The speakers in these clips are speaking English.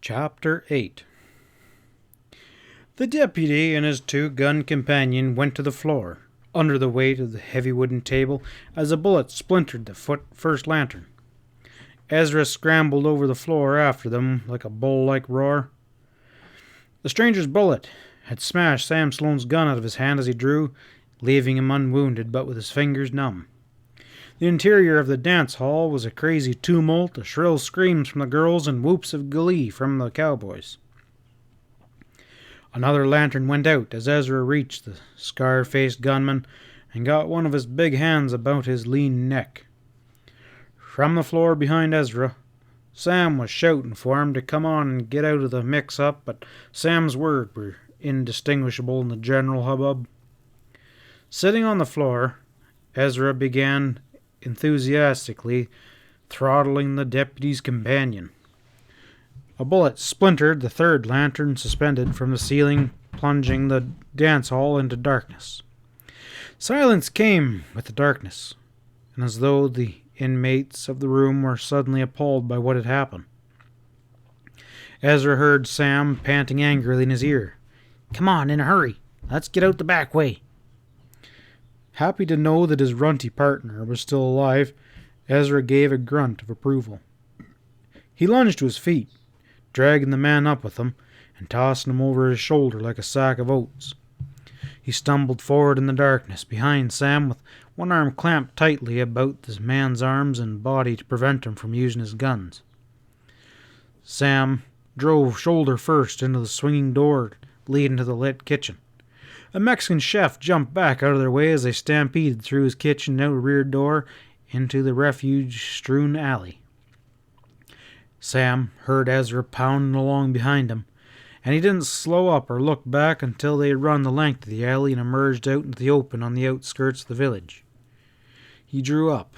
Chapter 8. The deputy and his two-gun companion went to the floor, under the weight of the heavy wooden table, as a bullet splintered the first lantern. Ezra scrambled over the floor after them like a bull-like roar. The stranger's bullet had smashed Sam Sloane's gun out of his hand as he drew, leaving him unwounded but with his fingers numb. The interior of the dance hall was a crazy tumult of shrill screams from the girls and whoops of glee from the cowboys. Another lantern went out as Ezra reached the scar-faced gunman and got one of his big hands about his lean neck. From the floor behind Ezra, Sam was shouting for him to come on and get out of the mix-up, but Sam's words were indistinguishable in the general hubbub. Sitting on the floor, Ezra began enthusiastically throttling the deputy's companion. A bullet splintered the third lantern suspended from the ceiling, plunging the dance hall into darkness. Silence came with the darkness, and as though the inmates of the room were suddenly appalled by what had happened. Ezra heard Sam panting angrily in his ear. "Come on, in a hurry. Let's get out the back way." Happy to know that his runty partner was still alive, Ezra gave a grunt of approval. He lunged to his feet, dragging the man up with him and tossing him over his shoulder like a sack of oats. He stumbled forward in the darkness behind Sam with one arm clamped tightly about the man's arms and body to prevent him from using his guns. Sam drove shoulder first into the swinging door leading to the lit kitchen. A Mexican chef jumped back out of their way as they stampeded through his kitchen out a rear door into the refuge-strewn alley. Sam heard Ezra pounding along behind him, and he didn't slow up or look back until they had run the length of the alley and emerged out into the open on the outskirts of the village. He drew up,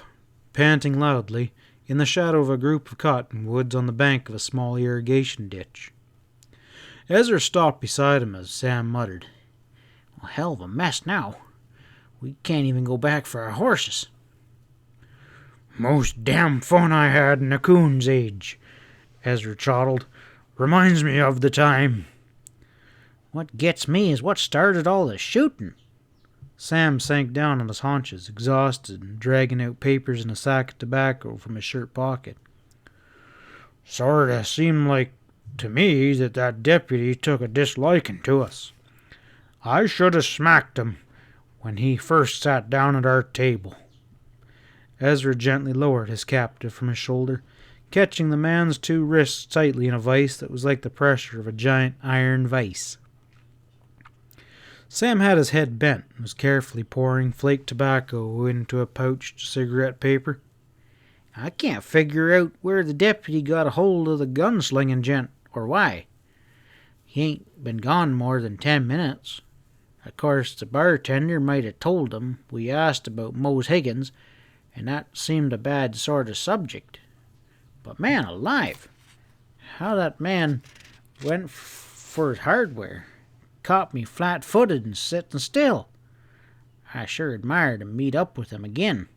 panting loudly, in the shadow of a group of cottonwoods on the bank of a small irrigation ditch. Ezra stopped beside him as Sam muttered, "A hell of a mess now. We can't even go back for our horses." "Most damn fun I had in a coon's age," Ezra chortled. "Reminds me of the time." "What gets me is what started all the shooting." Sam sank down on his haunches, exhausted, and dragging out papers and a sack of tobacco from his shirt pocket. "Sorta seemed like to me that deputy took a disliking to us. I should have smacked him when he first sat down at our table." Ezra gently lowered his captive from his shoulder, catching the man's two wrists tightly in a vice that was like the pressure of a giant iron vice. Sam had his head bent and was carefully pouring flake tobacco into a pouched cigarette paper. "I can't figure out where the deputy got a hold of the gunslinging gent, or why. He ain't been gone more than 10 minutes. Of course, the bartender might have told him we asked about Mose Higgins, and that seemed a bad sort of subject. But man alive, how that man went for his hardware. Caught me flat-footed and sitting still. I sure admired to meet up with him again."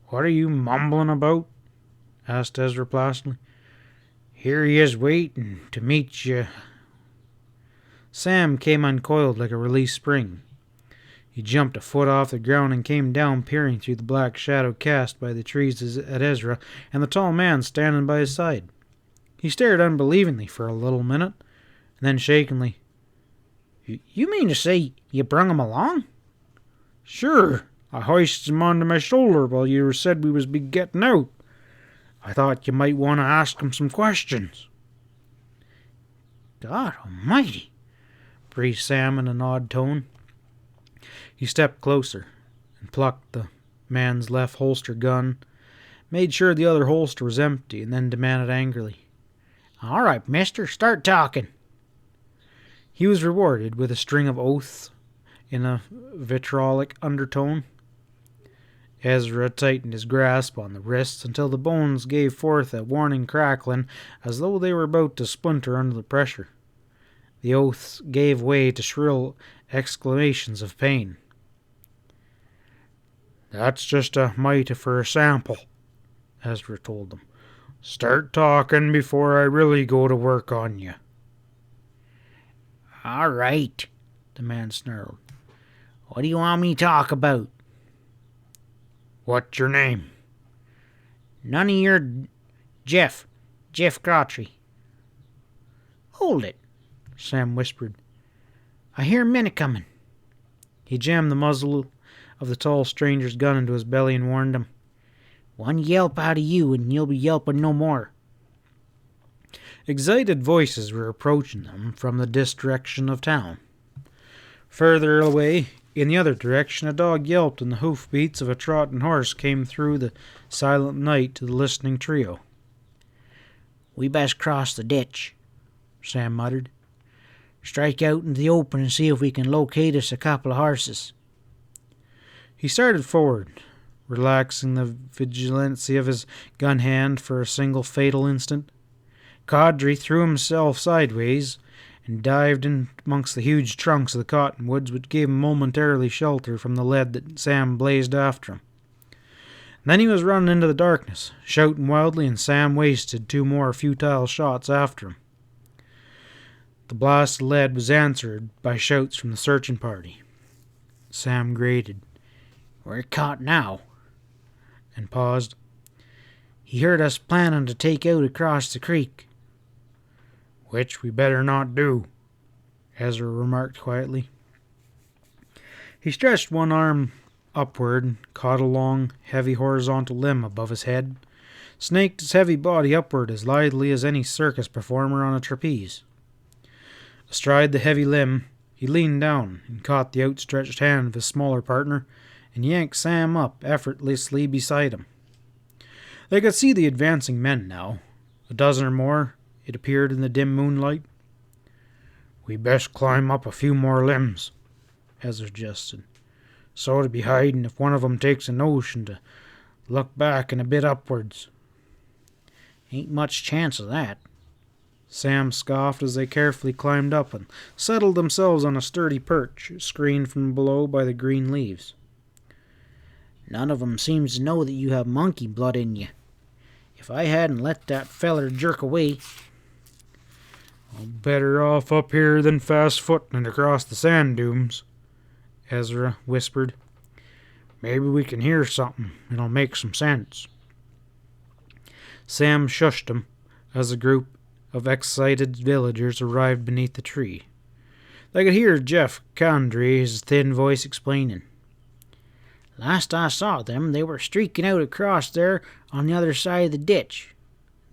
"What are you mumbling about?" asked Ezra placidly. "Here he is waiting to meet you." Sam came uncoiled like a released spring. He jumped a foot off the ground and came down, peering through the black shadow cast by the trees at Ezra and the tall man standing by his side. He stared unbelievingly for a little minute, and then shakenly, "You mean to say you brung him along?" "Sure. I hoisted him onto my shoulder while you said we was be getting out. I thought you might want to ask him some questions." "God almighty," breathed Sam in an odd tone. He stepped closer and plucked the man's left holster gun, made sure the other holster was empty, and then demanded angrily, "All right, mister, start talking." He was rewarded with a string of oaths in a vitriolic undertone. Ezra tightened his grasp on the wrists until the bones gave forth a warning crackling as though they were about to splinter under the pressure. The oaths gave way to shrill exclamations of pain. "That's just a mite for a sample," Ezra told them. Start talking before I really go to work on you. All right, the man snarled. What do you want me to talk about? What's your name? None of your... Jeff Crotchery. Hold it, Sam whispered. I hear men a-coming. He jammed the muzzle of the tall stranger's gun into his belly and warned him. One yelp out of you and you'll be yelping no more. Excited voices were approaching them from the direction of town. Further away, in the other direction, a dog yelped and the hoofbeats of a trotting horse came through the silent night to the listening trio. We best cross the ditch, Sam muttered. Strike out into the open and see if we can locate us a couple of horses. He started forward, relaxing the vigilancy of his gun hand for a single fatal instant. Caudry threw himself sideways and dived in amongst the huge trunks of the cottonwoods, which gave him momentarily shelter from the lead that Sam blazed after him. Then he was running into the darkness, shouting wildly, and Sam wasted 2 more futile shots after him. The blast of lead was answered by shouts from the searching party. Sam grated. We're caught now. And paused. He heard us planning to take out across the creek. Which we better not do, Ezra remarked quietly. He stretched one arm upward and caught a long, heavy horizontal limb above his head, snaked his heavy body upward as lithely as any circus performer on a trapeze. Astride the heavy limb, he leaned down and caught the outstretched hand of his smaller partner and yanked Sam up effortlessly beside him. They could see the advancing men now, a dozen or more, it appeared in the dim moonlight. We best climb up a few more limbs, Ezra suggested, so to be hiding if one of 'em takes a notion to look back and a bit upwards. Ain't much chance of that, Sam scoffed as they carefully climbed up and settled themselves on a sturdy perch, screened from below by the green leaves. None of 'em seems to know that you have monkey blood in you. If I hadn't let that feller jerk away... Better off up here than fast-footing across the sand dunes, Ezra whispered. Maybe we can hear something. It'll make some sense. Sam shushed him as a group of excited villagers arrived beneath the tree. They could hear Jeff Condry, his thin voice explaining. Last I saw them, they were streaking out across there on the other side of the ditch.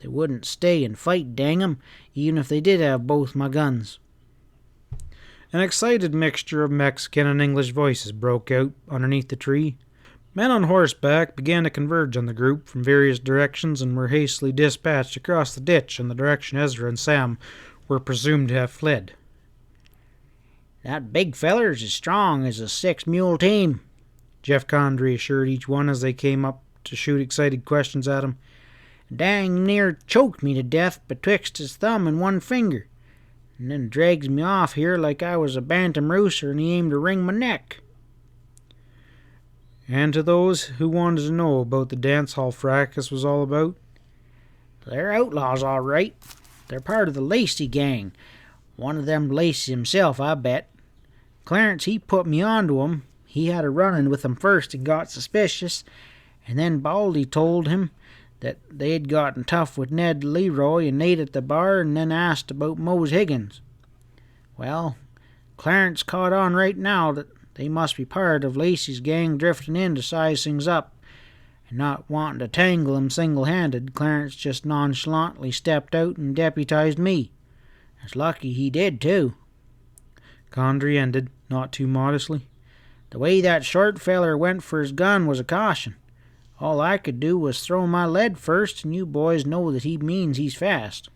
They wouldn't stay and fight, dang 'em, even if they did have both my guns. An excited mixture of Mexican and English voices broke out underneath the tree. Men on horseback began to converge on the group from various directions and were hastily dispatched across the ditch in the direction Ezra and Sam were presumed to have fled. That big feller's as strong as a 6-mule team, Jeff Condry assured each one as they came up to shoot excited questions at him. Dang near choked me to death betwixt his thumb and one finger, and then drags me off here like I was a bantam rooster and he aimed to wring my neck. And to those who wanted to know about the dance hall fracas was all about, they're outlaws all right. They're part of the Lacy gang. One of them Lacy himself, I bet. Clarence, he put me onto 'em. He had a run-in with 'em first and got suspicious, and then Baldy told him that they'd gotten tough with Ned Leroy and Nate at the bar and then asked about Mose Higgins. Well, Clarence caught on right now that they must be part of Lacy's gang drifting in to size things up, and not wanting to tangle him single-handed, Clarence just nonchalantly stepped out and deputized me. It's lucky he did, too. Condry ended, not too modestly. The way that short feller went for his gun was a caution. All I could do was throw my lead first, and you boys know that he means he's fast.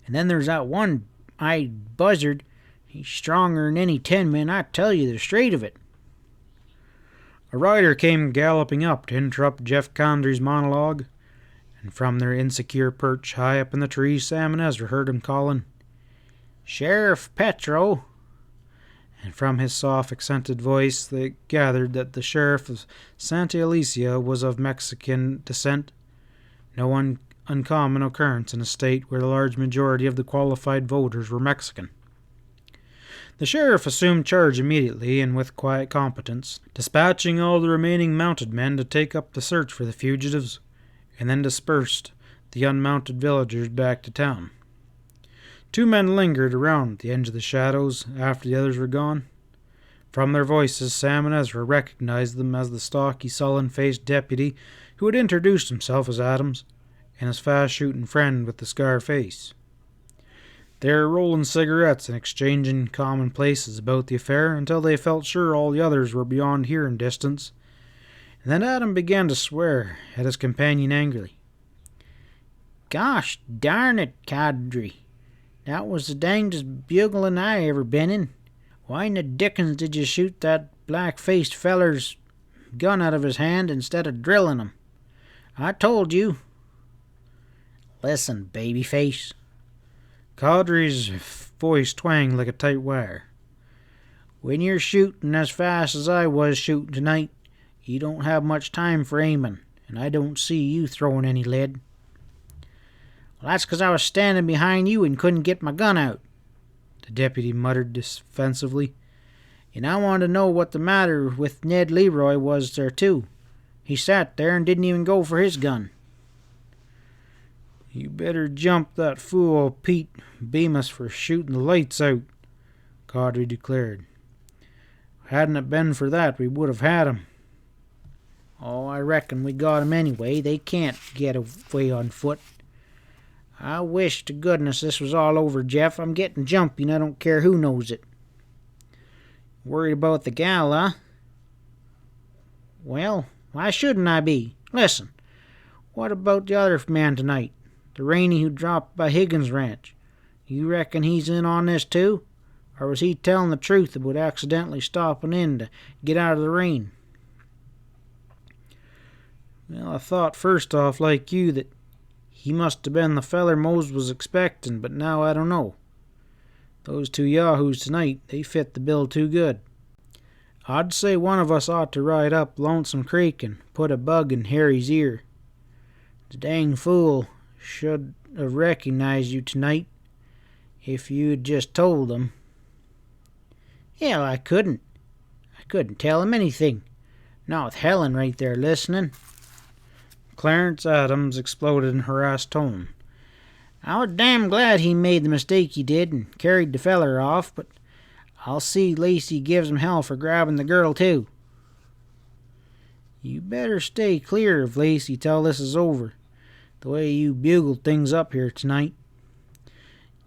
And then there's that one-eyed buzzard. He's stronger than any 10 men, I tell you the straight of it. A rider came galloping up to interrupt Jeff Condry's monologue, and from their insecure perch high up in the tree, Sam and Ezra heard him calling, "Sheriff Petro." And from his soft, accented voice they gathered that the sheriff of Santa Alicia was of Mexican descent. no uncommon occurrence in a state where the large majority of the qualified voters were Mexican. The sheriff assumed charge immediately and with quiet competence, dispatching all the remaining mounted men to take up the search for the fugitives, and then dispersed the unmounted villagers back to town. 2 men lingered around at the edge of the shadows after the others were gone. From their voices, Sam and Ezra recognized them as the stocky, sullen-faced deputy who had introduced himself as Adams, and his fast-shooting friend with the scar face. They were rolling cigarettes and exchanging commonplaces about the affair until they felt sure all the others were beyond hearing distance, and then Adam began to swear at his companion angrily. "Gosh darn it, Cadre. That was the dangest bugling I ever been in. Why in the dickens did you shoot that black-faced feller's gun out of his hand instead of drilling him? I told you." "Listen, babyface." Cadre's voice twanged like a tight wire. "When you're shooting as fast as I was shooting tonight, you don't have much time for aiming, and I don't see you throwing any lead." "Well, that's 'cause I was standing behind you and couldn't get my gun out," the deputy muttered defensively. "And I wanted to know what the matter with Ned Leroy was there, too. He sat there and didn't even go for his gun." "You better jump that fool Pete Bemis for shooting the lights out," Cadre declared. "Hadn't it been for that, we would have had him." "Oh, I reckon we got him anyway. They can't get away on foot. I wish to goodness this was all over, Jeff. I'm getting jumpy, and I don't care who knows it." "Worried about the gal, huh?" "Well, why shouldn't I be? Listen, what about the other man tonight? The Rainey who dropped by Higgins' ranch. You reckon he's in on this too? Or was he telling the truth about accidentally stopping in to get out of the rain?" "Well, I thought first off, like you, that he must have been the feller Mose was expecting, but now I don't know. Those 2 yahoos tonight, they fit the bill too good. I'd say one of us ought to ride up Lonesome Creek and put a bug in Harry's ear. The dang fool should have recognized you tonight if you'd just told him." "Hell, I couldn't. I couldn't tell him anything. Not with Helen right there listening." Clarence Adams exploded in harassed tone. "I was damn glad he made the mistake he did and carried the feller off, but I'll see Lacy gives him hell for grabbing the girl, too." "You better stay clear of Lacy till this is over, the way you bugled things up here tonight.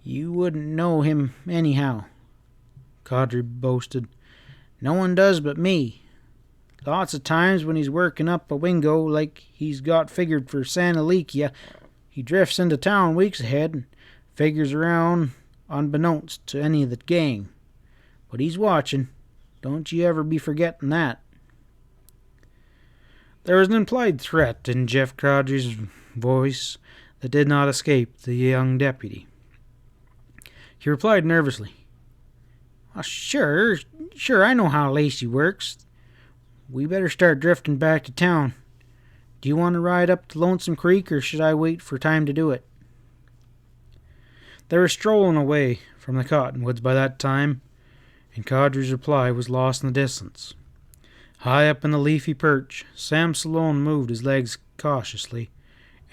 You wouldn't know him anyhow," Cadre boasted. "No one does but me. Lots of times when he's working up a wingo like he's got figured for Santa Lecia, he drifts into town weeks ahead and figures around unbeknownst to any of the gang. But he's watching. Don't you ever be forgetting that." There was an implied threat in Jeff Cadre's voice that did not escape the young deputy. He replied nervously, "Oh, sure, I know how Lacy works. We better start drifting back to town. Do you want to ride up to Lonesome Creek, or should I wait for time to do it?" They were strolling away from the cottonwoods by that time, and Cadre's reply was lost in the distance. High up in the leafy perch, Sam Salone moved his legs cautiously,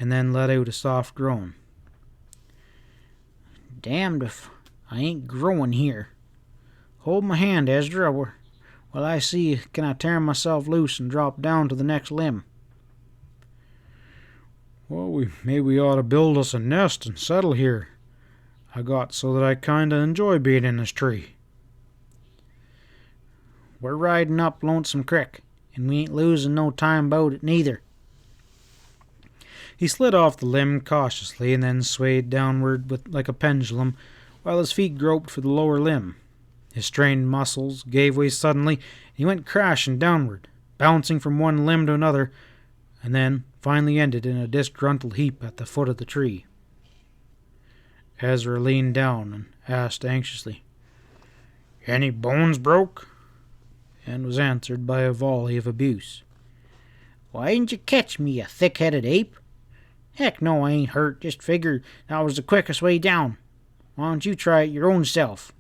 and then let out a soft groan. "Damned if I ain't growing here. Hold my hand, Ezra, while I see can I tear myself loose and drop down to the next limb." "Well, maybe we ought to build us a nest and settle here. I got so that I kinda enjoy being in this tree." "We're riding up Lonesome Creek, and we ain't losing no time about it neither." He slid off the limb cautiously and then swayed downward like a pendulum while his feet groped for the lower limb. His strained muscles gave way suddenly, and he went crashing downward, bouncing from one limb to another, and then finally ended in a disgruntled heap at the foot of the tree. Ezra leaned down and asked anxiously, "Any bones broke?" and was answered by a volley of abuse. "Why didn't you catch me, you thick-headed ape? Heck no, I ain't hurt. Just figured that was the quickest way down. Why don't you try it your own self?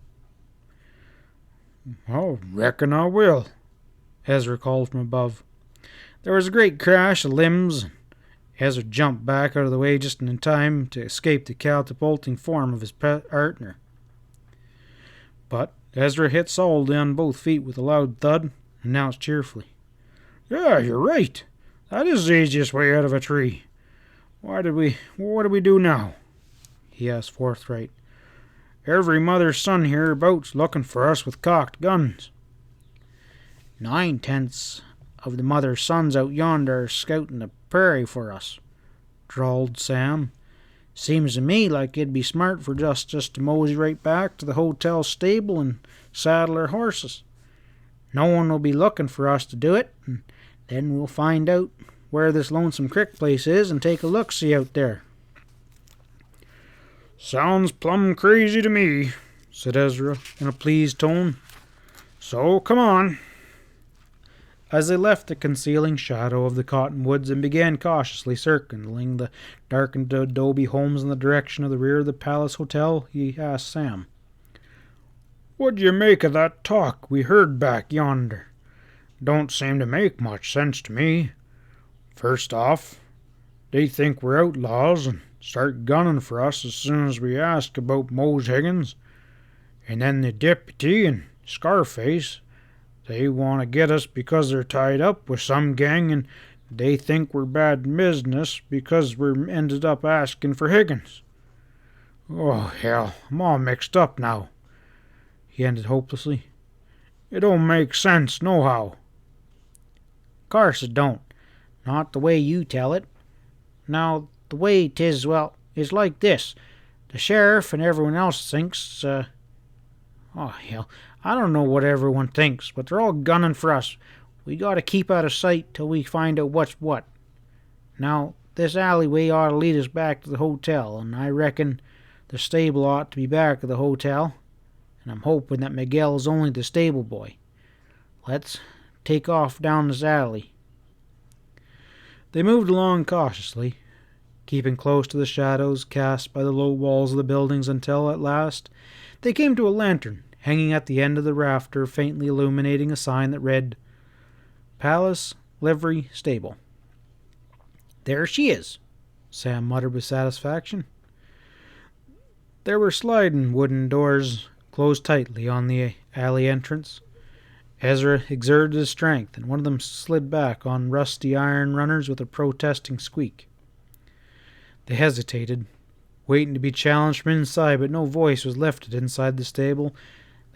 "Oh, reckon I will," Ezra called from above. There was a great crash of limbs, and Ezra jumped back out of the way just in time to escape the catapulting form of his partner. But Ezra hit solidly on both feet with a loud thud and announced cheerfully, "Yeah, you're right. That is the easiest way out of a tree. What do we do now?" he asked forthright. "Every mother's son hereabouts looking for us with cocked guns." 9/10 of the mother's sons out yonder are scouting the prairie for us," drawled Sam. "Seems to me like it'd be smart for just to mosey right back to the hotel stable and saddle our horses. No one will be looking for us to do it, and then we'll find out where this Lonesome Crick place is and take a look-see out there." "Sounds plumb crazy to me," said Ezra in a pleased tone. "So come on." As they left the concealing shadow of the cottonwoods and began cautiously circling the darkened adobe homes in the direction of the rear of the Palace Hotel, he asked Sam, "What do you make of that talk we heard back yonder? Don't seem to make much sense to me. First off, they think we're outlaws and start gunning for us as soon as we ask about Mose Higgins. And then the deputy and Scarface, they want to get us because they're tied up with some gang and they think we're bad business because we're ended up asking for Higgins. Oh, hell, I'm all mixed up now," he ended hopelessly. "It don't make sense nohow." "Course it don't. Not the way you tell it. Now, the way 'tis, well, is like this. The sheriff and everyone else thinks, oh, hell, I don't know what everyone thinks, but they're all gunning for us. We gotta keep out of sight till we find out what's what. Now, this alleyway ought to lead us back to the hotel, and I reckon the stable ought to be back of the hotel, and I'm hoping that Miguel's only the stable boy. Let's take off down this alley." They moved along cautiously, keeping close to the shadows cast by the low walls of the buildings until, at last, they came to a lantern hanging at the end of the rafter, faintly illuminating a sign that read, "Palace Livery Stable." "There she is," Sam muttered with satisfaction. There were sliding wooden doors closed tightly on the alley entrance. Ezra exerted his strength, and one of them slid back on rusty iron runners with a protesting squeak. They hesitated, waiting to be challenged from inside, but no voice was lifted inside the stable.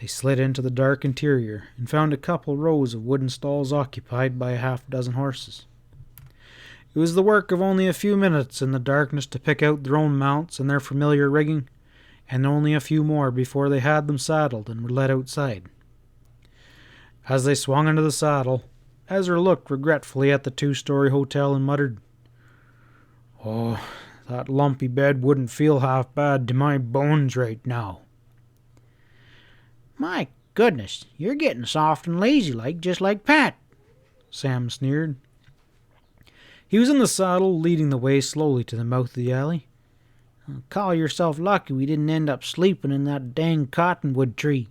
They slid into the dark interior and found a couple rows of wooden stalls occupied by a half-dozen horses. It was the work of only a few minutes in the darkness to pick out their own mounts and their familiar rigging, and only a few more before they had them saddled and were led outside. As they swung into the saddle, Ezra looked regretfully at the two-story hotel and muttered, "Oh, that lumpy bed wouldn't feel half bad to my bones right now." "My goodness, you're getting soft and lazy-like, just like Pat," Sam sneered. He was in the saddle, leading the way slowly to the mouth of the alley. "Call yourself lucky we didn't end up sleeping in that dang cottonwood tree."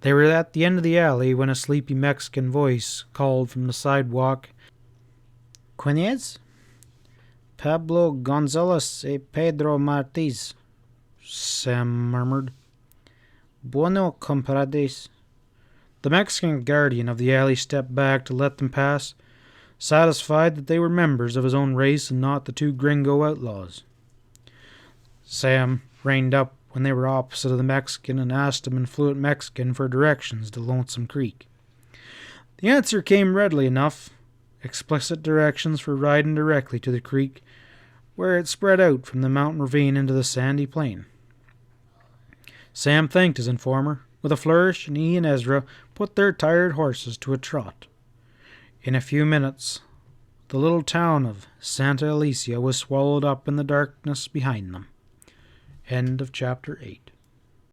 They were at the end of the alley when a sleepy Mexican voice called from the sidewalk, "Quinez? Pablo Gonzalez y Pedro Martínez," Sam murmured. "Bueno, compadres." The Mexican guardian of the alley stepped back to let them pass, satisfied that they were members of his own race and not the two gringo outlaws. Sam reined up when they were opposite of the Mexican and asked him in fluent Mexican for directions to Lonesome Creek. The answer came readily enough, explicit directions for riding directly to the creek, where it spread out from the mountain ravine into the sandy plain. Sam thanked his informer with a flourish, and he and Ezra put their tired horses to a trot. In a few minutes, the little town of Santa Alicia was swallowed up in the darkness behind them. End of chapter 8.